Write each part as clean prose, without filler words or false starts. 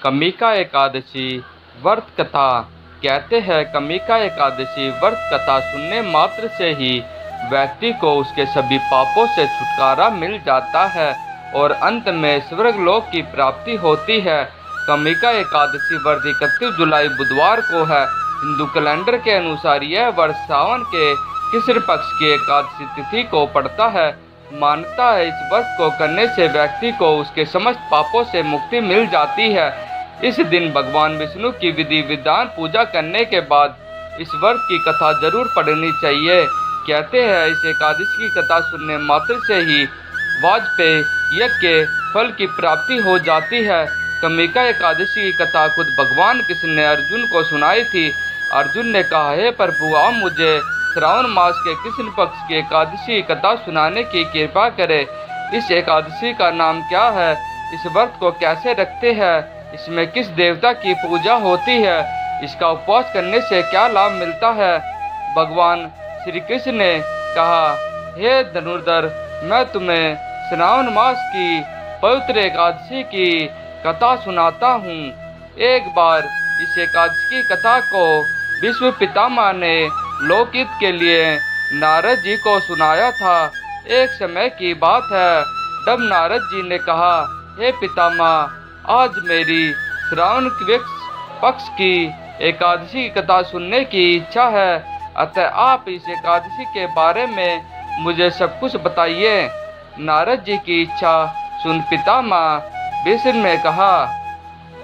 कमिका एकादशी व्रत कथा। कहते हैं कमिका एकादशी व्रत कथा सुनने मात्र से ही व्यक्ति को उसके सभी पापों से छुटकारा मिल जाता है और अंत में स्वर्गलोक की प्राप्ति होती है। कमिका एकादशी व्रत 31 जुलाई बुधवार को है। हिंदू कैलेंडर के अनुसार यह व्रत सावन के कृष्ण पक्ष की एकादशी तिथि को पड़ता है। मान्यता है इस व्रत को करने से व्यक्ति को उसके समस्त पापों से मुक्ति मिल जाती है। इस दिन भगवान विष्णु की विधि विधान पूजा करने के बाद इस व्रत की कथा जरूर पढ़नी चाहिए। कहते हैं इस एकादशी की कथा सुनने मात्र से ही वाजपेयी यज्ञ के फल की प्राप्ति हो जाती है। कमिका एकादशी की कथा खुद भगवान कृष्ण ने अर्जुन को सुनाई थी। अर्जुन ने कहा, हे प्रभु, आप मुझे श्रावण मास के कृष्ण पक्ष की एकादशी की कथा सुनाने की कृपा करें। इस एकादशी का नाम क्या है? इस व्रत को कैसे रखते हैं? इसमें किस देवता की पूजा होती है? इसका उपवास करने से क्या लाभ मिलता है? भगवान श्री कृष्ण ने कहा, हे धनुर्धर, मैं तुम्हें श्रावण मास की पवित्र एकादशी की कथा सुनाता हूँ। एक बार इस एकादशी की कथा को विश्व पितामह ने लोकहित के लिए नारद जी को सुनाया था। एक समय की बात है, तब नारद जी ने कहा, हे पितामह, आज मेरी श्रावण पक्ष की एकादशी की कथा सुनने की इच्छा है, अतः आप इस एकादशी के बारे में मुझे सब कुछ बताइए। नारद जी की इच्छा सुन पितामह विष्णु ने कहा,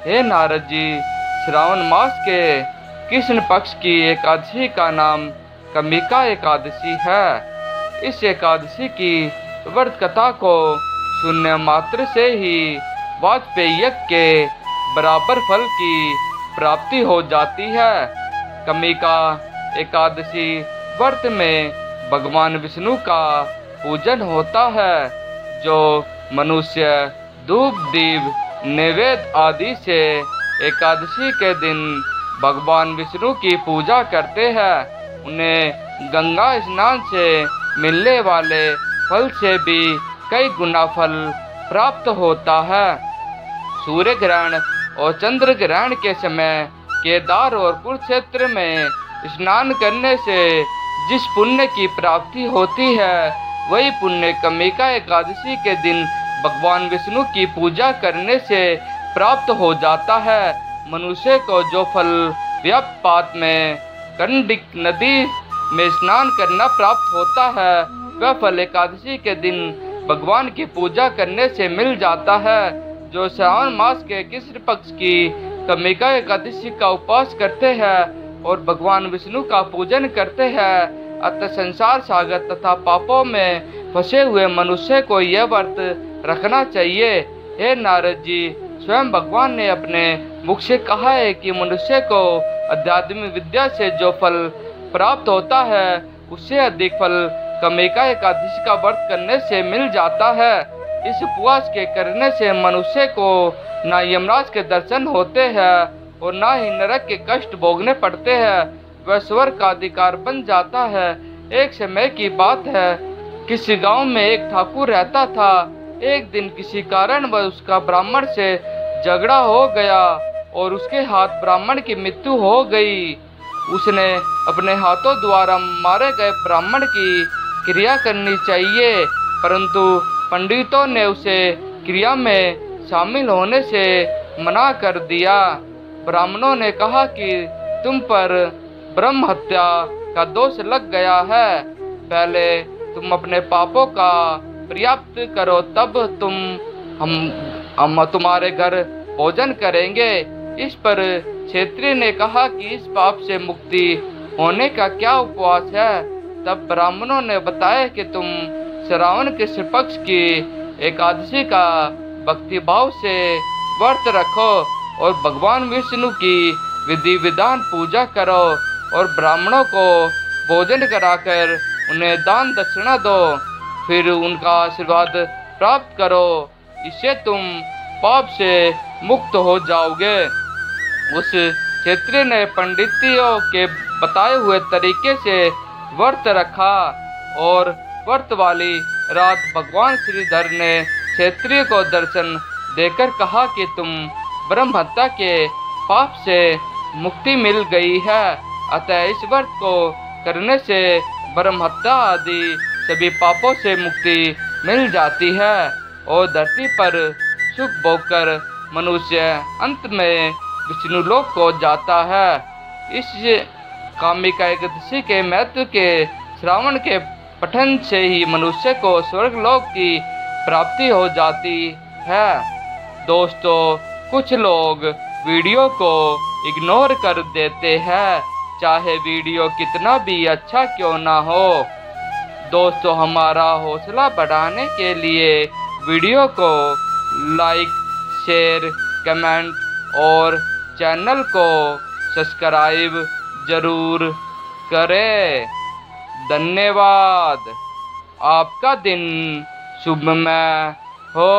हे नारद जी, श्रावण मास के कृष्ण पक्ष की एकादशी का नाम कमिका एकादशी है। इस एकादशी की व्रत कथा को सुनने मात्र से ही वाजपेयी यज्ञ के बराबर फल की प्राप्ति हो जाती है। कमिका एकादशी व्रत में भगवान विष्णु का पूजन होता है, जो मनुष्य धूप दीप नैवेद्य आदि से एकादशी के दिन भगवान विष्णु की पूजा करते हैं। उन्हें गंगा स्नान से मिलने वाले फल से भी कई गुना फल प्राप्त होता है। सूर्य ग्रहण और चंद्र ग्रहण के समय केदार और कुरुक्षेत्र में स्नान करने से जिस पुण्य की प्राप्ति होती है, वही पुण्य कमिका एकादशी के दिन भगवान विष्णु की पूजा करने से प्राप्त हो जाता है। मनुष्य को जो फल व्यापात में कंडिक नदी में स्नान करना प्राप्त होता है, वह फल एकादशी के दिन भगवान की पूजा करने से मिल जाता है। जो श्रावण मास के कृष्ण पक्ष की कमिका एकादशी का उपवास करते हैं और भगवान विष्णु का पूजन करते हैं, अतः संसार सागर तथा पापों में फंसे हुए मनुष्य को यह व्रत रखना चाहिए। हे नारद जी, स्वयं भगवान ने अपने मुख से कहा है कि मनुष्य को आध्यात्मिक विद्या से जो फल प्राप्त होता है, उससे अधिक फल कमिका एकादशी का व्रत करने से मिल जाता है। इस उपवास के करने से मनुष्य को न यमराज के दर्शन होते हैं और न ही नरक के कष्ट भोगने पड़ते हैं, वह स्वर्ग का अधिकार बन जाता है। एक समय की बात है, किसी गांव में एक ठाकुर रहता था। एक दिन किसी कारण वह उसका ब्राह्मण से झगड़ा हो गया और उसके हाथ ब्राह्मण की मृत्यु हो गई। उसने अपने हाथों द्वारा मारे गए ब्राह्मण की क्रिया करनी चाहिए, परंतु पंडितों ने उसे क्रिया में शामिल होने से मना कर दिया। ब्राह्मणों ने कहा कि तुम पर ब्रह्म हत्या का दोष लग गया है, पहले तुम अपने पापों का पर्याप्त करो, तब हम तुम्हारे घर भोजन करेंगे। इस पर क्षेत्रीय ने कहा कि इस पाप से मुक्ति होने का क्या उपवास है? तब ब्राह्मणों ने बताया कि तुम श्रावण कृष्ण पक्ष की एकादशी का भक्ति भाव से व्रत रखो और भगवान विष्णु की विधि विधान पूजा करो और ब्राह्मणों को भोजन कराकर उन्हें दान दक्षिणा दो, फिर उनका आशीर्वाद प्राप्त करो। इससे तुम पाप से मुक्त हो जाओगे। उस क्षेत्रीय ने पंडितों के बताए हुए तरीके से व्रत रखा और व्रत वाली रात भगवान श्रीधर ने क्षेत्रीय को दर्शन देकर कहा कि तुम ब्रह्म हत्या के पाप से मुक्ति मिल गई है। अतः इस व्रत को करने से ब्रह्म हत्या आदि सभी पापों से मुक्ति मिल जाती है और धरती पर सुख भोगकर मनुष्य अंत में विष्णुलोक को जाता है। इस कामिका एकादशी के महत्व के श्रावण के पठन से ही मनुष्य को स्वर्गलोक की प्राप्ति हो जाती है। दोस्तों, कुछ लोग वीडियो को इग्नोर कर देते हैं, चाहे वीडियो कितना भी अच्छा क्यों ना हो। दोस्तों, हमारा हौसला बढ़ाने के लिए वीडियो को लाइक, शेयर, कमेंट और चैनल को सब्सक्राइब जरूर करें। धन्यवाद। आपका दिन शुभमय हो।